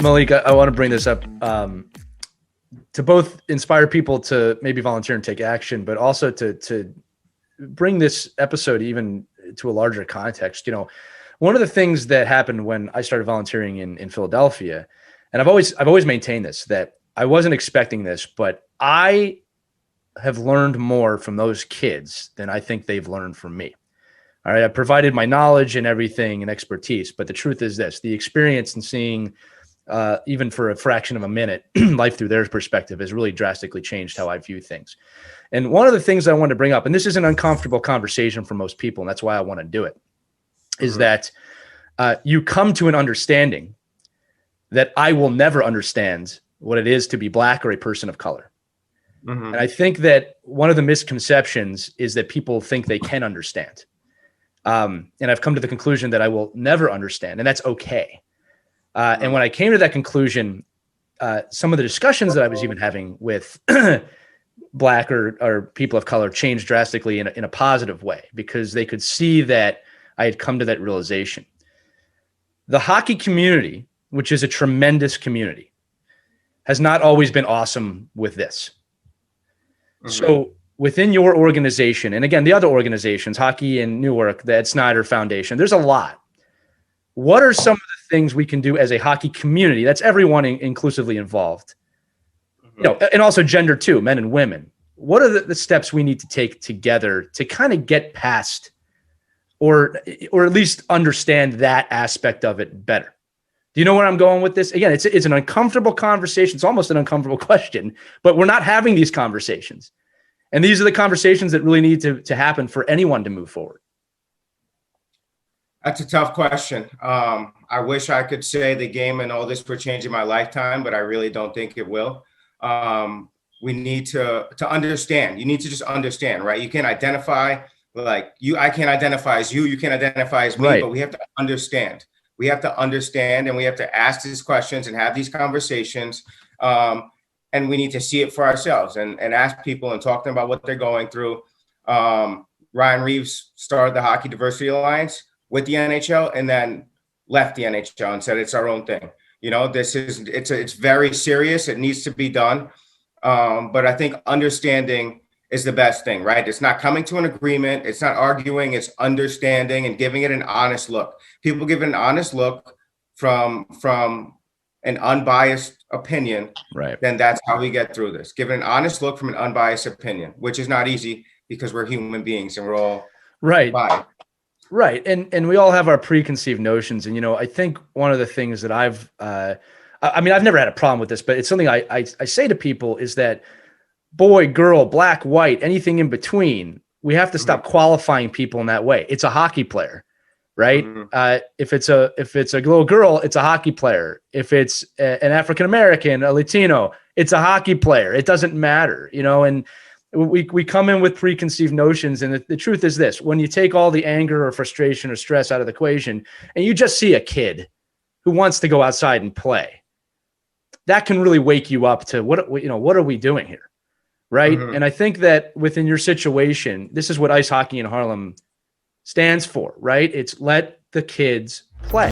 Malik, I want to bring this up to both inspire people to maybe volunteer and take action, but also to bring this episode even to a larger context. You know, one of the things that happened when I started volunteering in Philadelphia, and I've always maintained this, that I wasn't expecting this, but I have learned more from those kids than I think they've learned from me. All right, I provided my knowledge and everything and expertise, but the truth is this: the experience and seeing, even for a fraction of a minute, life through their perspective has really drastically changed how I view things. And one of the things I want to bring up, and this is an uncomfortable conversation for most people, and that's why I want to do it, is that you come to an understanding that I will never understand what it is to be Black or a person of color. And I think that one of the misconceptions is that people think they can understand. And I've come to the conclusion that I will never understand, and that's okay. And when I came to that conclusion, some of the discussions that I was even having with Black or people of color changed drastically in a positive way, because they could see that I had come to that realization. The hockey community, which is a tremendous community, has not always been awesome with this. So within your organization, and again, the other organizations, Hockey in Newark, the Ed Snyder Foundation, there's a lot. What are some of the things we can do as a hockey community? That's everyone inclusively involved, you know, and also gender too, men and women. What are the steps we need to take together to kind of get past, or at least understand that aspect of it better? Do you know where I'm going with this? Again, it's an uncomfortable conversation. It's almost an uncomfortable question, but we're not having these conversations. And these are the conversations that really need to happen for anyone to move forward. That's a tough question. I wish I could say the game and all this were changing my lifetime, but I really don't think it will. We need to understand. You need to just understand, right? You can't identify like you. I can't identify as you. You can't identify as me, right. But we have to understand. We have to understand, and we have to ask these questions and have these conversations. And we need to see it for ourselves and ask people and talk to them about what they're going through. Ryan Reeves started the Hockey Diversity Alliance with the NHL and then left the NHL and said it's our own thing. You know, it's very serious. It needs to be done. But I think understanding is the best thing, right? It's not coming to an agreement. It's not arguing. It's understanding and giving it an honest look. People give it an honest look from an unbiased opinion, right? Then that's how we get through this. Give it an honest look from an unbiased opinion, which is not easy because we're human beings and we're all biased. Right. And we all have our preconceived notions. And, you know, I think one of the things that I've never had a problem with this, but it's something I say to people is that boy, girl, Black, white, anything in between, we have to stop qualifying people in that way. It's a hockey player, right? If it's a little girl, it's a hockey player. If it's an African-American, a Latino, it's a hockey player. It doesn't matter, you know, and we come in with preconceived notions. And the truth is this: when you take all the anger or frustration or stress out of the equation and you just see a kid who wants to go outside and play, that can really wake you up to what are we doing here? Right. And I think that within your situation, this is what Ice Hockey in Harlem stands for, right? It's let the kids play.